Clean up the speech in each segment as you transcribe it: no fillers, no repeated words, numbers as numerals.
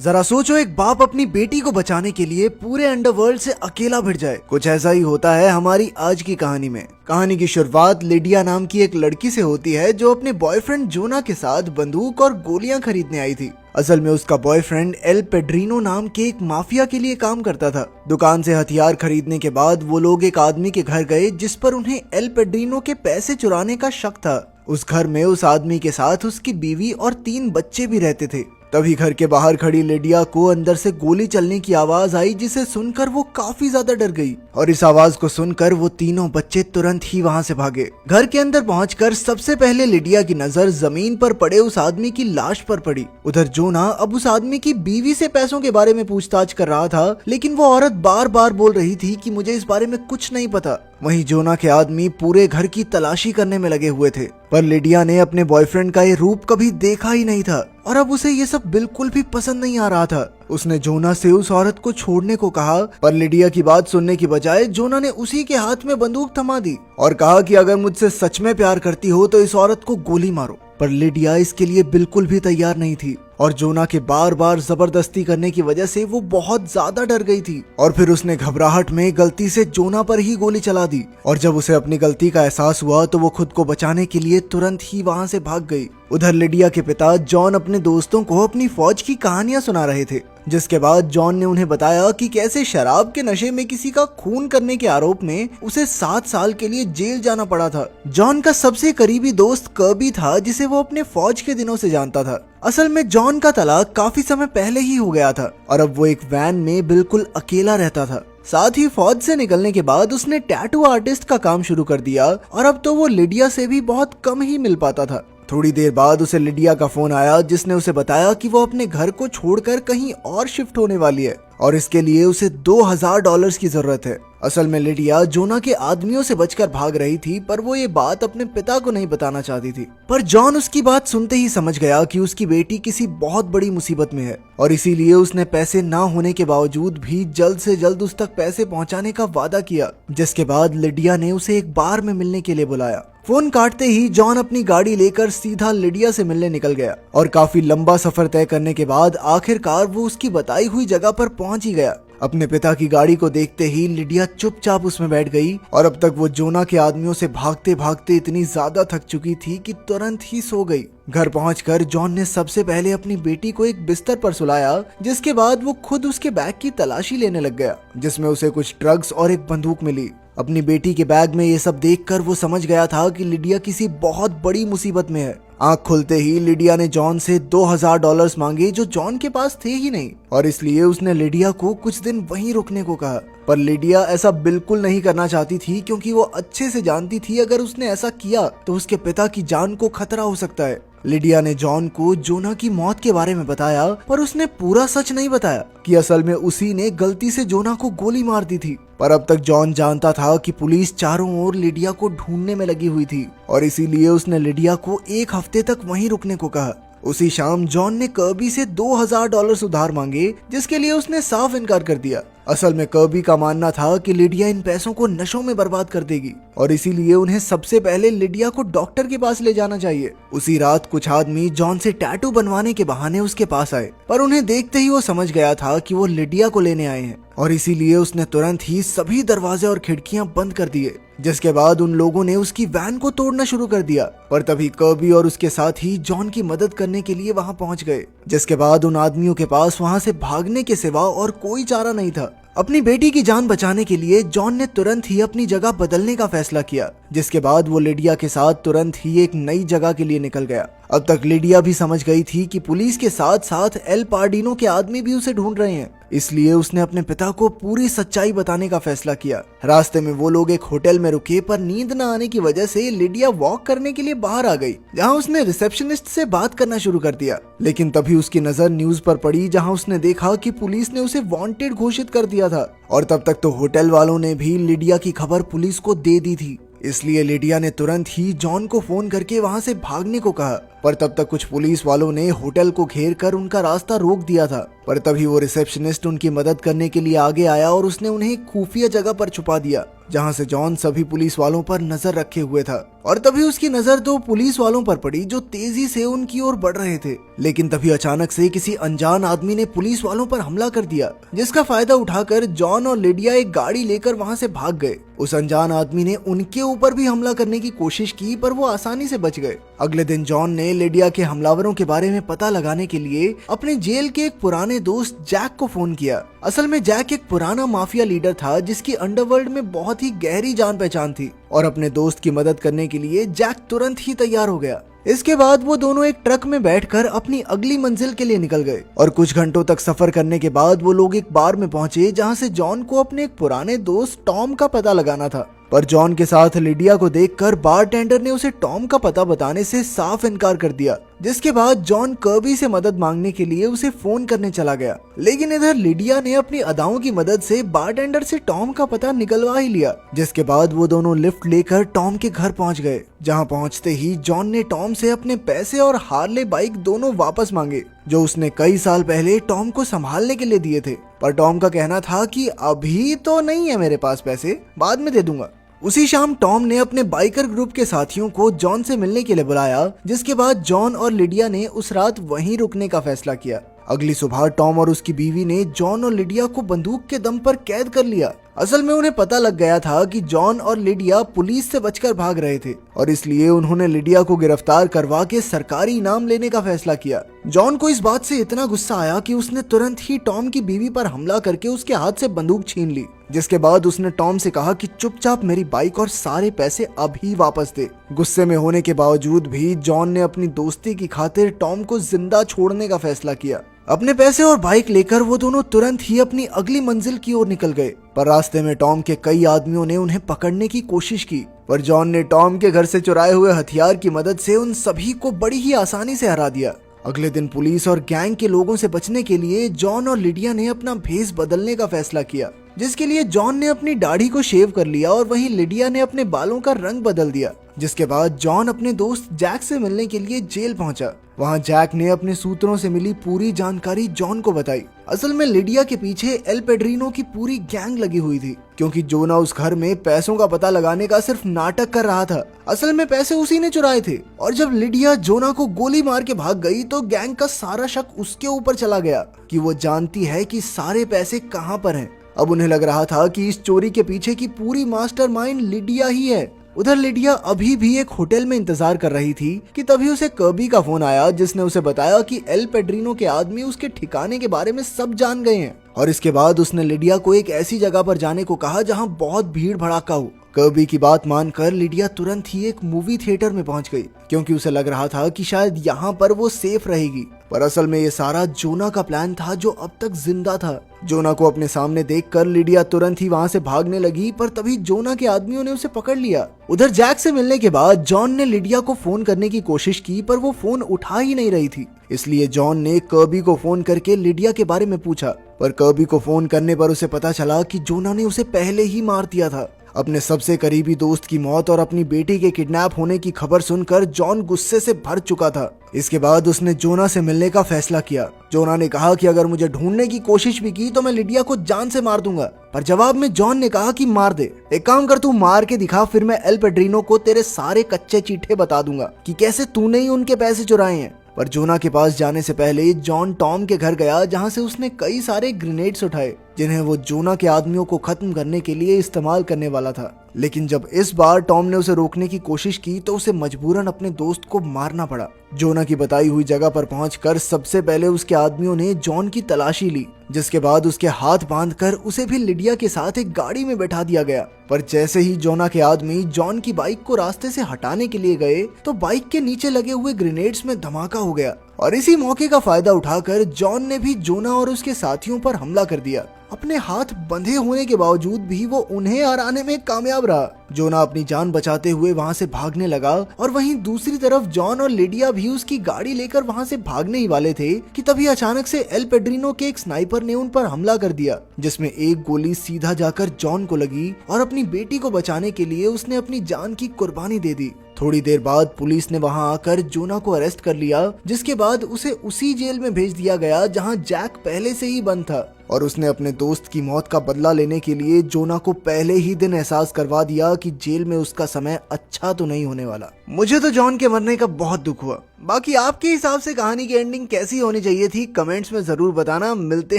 जरा सोचो, एक बाप अपनी बेटी को बचाने के लिए पूरे अंडरवर्ल्ड से अकेला भिड़ जाए। कुछ ऐसा ही होता है हमारी आज की कहानी में। कहानी की शुरुआत लिडिया नाम की एक लड़की से होती है जो अपने बॉयफ्रेंड जोना के साथ बंदूक और गोलियां खरीदने आई थी। असल में उसका बॉयफ्रेंड एल पेड्रिनो नाम के एक माफिया के लिए काम करता था। दुकान से हथियार खरीदने के बाद वो लोग एक आदमी के घर गए जिस पर उन्हें एल पेड्रिनो के पैसे चुराने का शक था। उस घर में उस आदमी के साथ उसकी बीवी और 3 बच्चे भी रहते थे। तभी घर के बाहर खड़ी लिडिया को अंदर से गोली चलने की आवाज आई, जिसे सुनकर वो काफी ज्यादा डर गई और इस आवाज को सुनकर वो तीनों बच्चे तुरंत ही वहां से भागे। घर के अंदर पहुंचकर सबसे पहले लिडिया की नजर जमीन पर पड़े उस आदमी की लाश पर पड़ी। उधर जोना अब उस आदमी की बीवी से पैसों के बारे में पूछताछ कर रहा था, लेकिन वो औरत बार बार बोल रही थी कि मुझे इस बारे में कुछ नहीं पता। वहीं जोना के आदमी पूरे घर की तलाशी करने में लगे हुए थे, पर लिडिया ने अपने बॉयफ्रेंड का ये रूप कभी देखा ही नहीं था और अब उसे ये सब बिल्कुल भी पसंद नहीं आ रहा था। उसने जोना से उस औरत को छोड़ने को कहा, पर लिडिया की बात सुनने की बजाय जोना ने उसी के हाथ में बंदूक थमा दी और कहा कि अगर मुझसे सच में प्यार करती हो तो इस औरत को गोली मारो। पर लिडिया इसके लिए बिल्कुल भी तैयार नहीं थी और जोना के बार बार जबरदस्ती करने की वजह से वो बहुत ज्यादा डर गई थी और फिर उसने घबराहट में गलती से जोना पर ही गोली चला दी। और जब उसे अपनी गलती का एहसास हुआ तो वो खुद को बचाने के लिए तुरंत ही वहां से भाग गई। उधर लिडिया के पिता जॉन अपने दोस्तों को अपनी फौज की कहानियां सुना रहे थे, जिसके बाद जॉन ने उन्हें बताया कि कैसे शराब के नशे में किसी का खून करने के आरोप में उसे 7 साल के लिए जेल जाना पड़ा था। जॉन का सबसे करीबी दोस्त कर्बी था, जिसे वो अपने फौज के दिनों से जानता था। असल में जॉन का तलाक काफी समय पहले ही हो गया था और अब वो एक वैन में बिल्कुल अकेला रहता था। साथ ही फौज से निकलने के बाद उसने टैटू आर्टिस्ट का काम शुरू कर दिया और अब तो वो लिडिया से भी बहुत कम ही मिल पाता था। थोड़ी देर बाद उसे लिडिया का फोन आया, जिसने उसे बताया कि वो अपने घर को छोड़कर कहीं और शिफ्ट होने वाली है और इसके लिए उसे $2000 की जरूरत है। असल में लिडिया जोना के आदमियों से बचकर भाग रही थी, पर वो ये बात अपने पिता को नहीं बताना चाहती थी। पर जॉन उसकी बात सुनते ही समझ गया कि उसकी बेटी किसी बहुत बड़ी मुसीबत में है और इसीलिए उसने पैसे ना होने के बावजूद भी जल्द से जल्द उस तक पैसे पहुंचाने का वादा किया, जिसके बाद लिडिया ने उसे एक बार में मिलने के लिए बुलाया। फोन काटते ही जॉन अपनी गाड़ी लेकर सीधा लिडिया से मिलने निकल गया और काफी लंबा सफर तय करने के बाद आखिरकार वो उसकी बताई हुई जगह पर पहुंच ही गया। अपने पिता की गाड़ी को देखते ही लिडिया चुपचाप उसमें बैठ गई और अब तक वो जोना के आदमियों से भागते भागते इतनी ज्यादा थक चुकी थी कि तुरंत ही सो गई। घर पहुंचकर जॉन ने सबसे पहले अपनी बेटी को एक बिस्तर पर सुलाया, जिसके बाद वो खुद उसके बैग की तलाशी लेने लग गया, जिसमें उसे कुछ ड्रग्स और एक बंदूक मिली। अपनी बेटी के बैग में ये सब देखकर वो समझ गया था कि लिडिया किसी बहुत बड़ी मुसीबत में है। आंख खुलते ही लिडिया ने जॉन से $2000 मांगे, जो जॉन के पास थे ही नहीं, और इसलिए उसने लिडिया को कुछ दिन वहीं रुकने को कहा। पर लिडिया ऐसा बिल्कुल नहीं करना चाहती थी, क्योंकि वो अच्छे से जानती थी अगर उसने ऐसा किया तो उसके पिता की जान को खतरा हो सकता है। लिडिया ने जॉन को जोना की मौत के बारे में बताया, पर उसने पूरा सच नहीं बताया कि असल में उसी ने गलती से जोना को गोली मार दी थी। पर अब तक जॉन जानता था कि पुलिस चारों ओर लिडिया को ढूंढने में लगी हुई थी और इसीलिए उसने लिडिया को 1 हफ्ते तक वहीं रुकने को कहा। उसी शाम जॉन ने कर्बी से $2000 उधार मांगे, जिसके लिए उसने साफ इनकार कर दिया। असल में कर्बी का मानना था कि लिडिया इन पैसों को नशों में बर्बाद कर देगी और इसीलिए उन्हें सबसे पहले लिडिया को डॉक्टर के पास ले जाना चाहिए। उसी रात कुछ आदमी जॉन से टैटू बनवाने के बहाने उसके पास आए, पर उन्हें देखते ही वो समझ गया था कि वो लिडिया को लेने आए हैं और इसीलिए उसने तुरंत ही सभी दरवाजे और खिड़कियां बंद कर दिए, जिसके बाद उन लोगों ने उसकी वैन को तोड़ना शुरू कर दिया। पर तभी कर्बी और उसके साथ ही जॉन की मदद करने के लिए वहां पहुंच गए, जिसके बाद उन आदमियों के पास वहां से भागने के सिवा और कोई चारा नहीं था। अपनी बेटी की जान बचाने के लिए जॉन ने तुरंत ही अपनी जगह बदलने का फैसला किया, जिसके बाद वो लिडिया के साथ तुरंत ही एक नई जगह के लिए निकल गया। अब तक लिडिया भी समझ गई थी कि पुलिस के साथ साथ एल पार्डिनो के आदमी भी उसे ढूंढ रहे हैं, इसलिए उसने अपने पिता को पूरी सच्चाई बताने का फैसला किया। रास्ते में वो लोग एक होटल में रुके, पर नींद न आने की वजह से लिडिया वॉक करने के लिए बाहर आ गई, जहां उसने रिसेप्शनिस्ट से बात करना शुरू कर दिया। लेकिन तभी उसकी नजर न्यूज पर पड़ी, जहां उसने देखा कि पुलिस ने उसे वांटेड घोषित कर दिया था और तब तक तो होटल वालों ने भी लिडिया की खबर पुलिस को दे दी थी। इसलिए लिडिया ने तुरंत ही जॉन को फोन करके वहां से भागने को कहा पर तब तक कुछ पुलिस वालों ने होटल को घेर कर उनका रास्ता रोक दिया था। पर तभी वो रिसेप्शनिस्ट उनकी मदद करने के लिए आगे आया और उसने उन्हें एक खुफिया जगह पर छुपा दिया जहां से जॉन सभी पुलिस वालों पर नजर रखे हुए था। और तभी उसकी नजर दो पुलिस वालों पर पड़ी जो तेजी से उनकी ओर बढ़ रहे थे। लेकिन तभी अचानक से किसी अनजान आदमी ने पुलिस वालों पर हमला कर दिया, जिसका फायदा उठाकर जॉन और लिडिया एक गाड़ी लेकर वहां से भाग गए। उस अनजान आदमी ने उनके ऊपर भी हमला करने की कोशिश की, पर वो आसानी से बच गए। अगले दिन जॉन ने लिडिया के हमलावरों के बारे में पता लगाने के लिए अपने जेल के एक पुराने दोस्त जैक को फोन किया। असल में जैक एक पुराना माफिया लीडर था जिसकी अंडरवर्ल्ड में बहुत ही गहरी जान पहचान थी, और अपने दोस्त की मदद करने के लिए जैक तुरंत ही तैयार हो गया। इसके बाद वो दोनों एक ट्रक में बैठकर अपनी अगली मंजिल के लिए निकल गए और कुछ घंटों तक सफर करने के बाद वो लोग एक बार में पहुंचे जहां से जॉन को अपने एक पुराने दोस्त टॉम का पता लगाना था। पर जॉन के साथ लिडिया को देखकर बारटेंडर ने उसे टॉम का पता बताने से साफ इनकार कर दिया, जिसके बाद जॉन कर्बी से मदद मांगने के लिए उसे फोन करने चला गया। लेकिन इधर लिडिया ने अपनी अदाओं की मदद से बारटेंडर से टॉम का पता निकलवा ही लिया, जिसके बाद वो दोनों लिफ्ट लेकर टॉम के घर पहुंच गए। जहां पहुंचते ही जॉन ने टॉम से अपने पैसे और हार्ले बाइक दोनों वापस मांगे, जो उसने कई साल पहले टॉम को संभालने के लिए दिए थे। पर टॉम का कहना था कि अभी तो नहीं है मेरे पास पैसे, बाद में दे दूंगा। उसी शाम टॉम ने अपने बाइकर ग्रुप के साथियों को जॉन से मिलने के लिए बुलाया, जिसके बाद जॉन और लिडिया ने उस रात वहीं रुकने का फैसला किया। अगली सुबह टॉम और उसकी बीवी ने जॉन और लिडिया को बंदूक के दम पर कैद कर लिया। असल में उन्हें पता लग गया था कि जॉन और लिडिया पुलिस से बचकर भाग रहे थे, और इसलिए उन्होंने लिडिया को गिरफ्तार करवा के सरकारी इनाम लेने का फैसला किया। जॉन को इस बात से इतना गुस्सा आया कि उसने तुरंत ही टॉम की बीवी पर हमला करके उसके हाथ से बंदूक छीन ली, जिसके बाद उसने टॉम से कहा कि चुपचाप मेरी बाइक और सारे पैसे अभी वापस दे। गुस्से में होने के बावजूद भी जॉन ने अपनी दोस्ती की खातिर टॉम को जिंदा छोड़ने का फैसला किया। अपने पैसे और बाइक लेकर वो दोनों तुरंत ही अपनी अगली मंजिल की ओर निकल गए। पर रास्ते में टॉम के कई आदमियों ने उन्हें पकड़ने की कोशिश की, पर जॉन ने टॉम के घर से चुराए हुए हथियार की मदद से उन सभी को बड़ी ही आसानी से हरा दिया। अगले दिन पुलिस और गैंग के लोगों से बचने के लिए जॉन और लिडिया ने अपना भेष बदलने का फैसला किया, जिसके लिए जॉन ने अपनी दाढ़ी को शेव कर लिया और वहीं लिडिया ने अपने बालों का रंग बदल दिया। जिसके बाद जॉन अपने दोस्त जैक से मिलने के लिए जेल पहुंचा। वहां जैक ने अपने सूत्रों से मिली पूरी जानकारी जॉन को बताई। असल में लिडिया के पीछे एल पेड्रिनो की पूरी गैंग लगी हुई थी, क्योंकि जोना उस घर में पैसों का पता लगाने का सिर्फ नाटक कर रहा था। असल में पैसे उसी ने चुराए थे, और जब लिडिया जोना को गोली मार के भाग गई तो गैंग का सारा शक उसके ऊपर चला गया कि वो जानती है कि सारे पैसे कहां पर हैं। अब उन्हें लग रहा था कि इस चोरी के पीछे की पूरी मास्टरमाइंड लिडिया ही है। उधर लिडिया अभी भी एक होटल में इंतजार कर रही थी कि तभी उसे कर्बी का फोन आया, जिसने उसे बताया कि एल पेड्रिनो के आदमी उसके ठिकाने के बारे में सब जान गए हैं। और इसके बाद उसने लिडिया को एक ऐसी जगह पर जाने को कहा जहां बहुत भीड़ भड़ाका हो। कर्बी की बात मानकर लिडिया तुरंत ही एक मूवी थिएटर में पहुंच गई, क्योंकि उसे लग रहा था कि शायद यहाँ पर वो सेफ रहेगी। पर असल में ये सारा जोना का प्लान था, जो अब तक जिंदा था। जोना को अपने सामने देखकर लिडिया तुरंत ही वहां से भागने लगी, पर तभी जोना के आदमियों ने उसे पकड़ लिया। उधर जैक से मिलने के बाद जॉन ने लिडिया को फोन करने की कोशिश की, पर वो फोन उठा ही नहीं रही थी। इसलिए जॉन ने कर्बी को फोन करके लिडिया के बारे में पूछा, पर कर्बी को फोन करने पर उसे पता चला कि जोना ने उसे पहले ही मार दिया था। अपने सबसे करीबी दोस्त की मौत और अपनी बेटी के किडनैप होने की खबर सुनकर जॉन गुस्से से भर चुका था। इसके बाद उसने जोना से मिलने का फैसला किया। जोना ने कहा कि अगर मुझे ढूंढने की कोशिश भी की तो मैं लिडिया को जान से मार दूंगा। पर जवाब में जॉन ने कहा कि मार दे, एक काम कर, तू मार के दिखा, फिर मैं एल पेड्रिनो को तेरे सारे कच्चे चीठे बता दूंगा कि कैसे तूने ही उनके पैसे चुराए हैं। पर जोना के पास जाने से पहले जॉन टॉम के घर गया, जहां से उसने कई सारे ग्रेनेड्स उठाए, जिन्हें वो जोना के आदमियों को खत्म करने के लिए इस्तेमाल करने वाला था। लेकिन जब इस बार टॉम ने उसे रोकने की कोशिश की तो उसे मजबूरन अपने दोस्त को मारना पड़ा। जोना की बताई हुई जगह पर पहुंचकर सबसे पहले उसके आदमियों ने जॉन की तलाशी ली, जिसके बाद उसके हाथ बांधकर उसे भी लिडिया के साथ एक गाड़ी में बैठा दिया गया। पर जैसे ही जोना के आदमी जॉन की बाइक को रास्ते से हटाने के लिए गए तो बाइक के नीचे लगे हुए ग्रेनेड्स में धमाका हो गया, और इसी मौके का फायदा उठाकर जॉन ने भी जोना और उसके साथियों पर हमला कर दिया। अपने हाथ बंधे होने के बावजूद भी वो उन्हें हराने में कामयाब रहा। जोना अपनी जान बचाते हुए वहां से भागने लगा, और वहीं दूसरी तरफ जॉन और लिडिया भी उसकी गाड़ी लेकर वहां से भागने ही वाले थे कि तभी अचानक से एल पेड्रिनो के एक स्नाइपर ने उन पर हमला कर दिया, जिसमें एक गोली सीधा जाकर जॉन को लगी, और अपनी बेटी को बचाने के लिए उसने अपनी जान की कुर्बानी दे दी। थोड़ी देर बाद पुलिस ने वहां आकर जोना को अरेस्ट कर लिया, जिसके बाद उसे उसी जेल में भेज दिया गया जहां जैक पहले से ही बंद था। और उसने अपने दोस्त की मौत का बदला लेने के लिए जोना को पहले ही दिन एहसास करवा दिया कि जेल में उसका समय अच्छा तो नहीं होने वाला। मुझे तो जॉन के मरने का बहुत दुख हुआ। बाकी आपके हिसाब से कहानी की एंडिंग कैसी होनी चाहिए थी, कमेंट्स में जरूर बताना। मिलते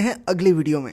हैं अगली वीडियो में।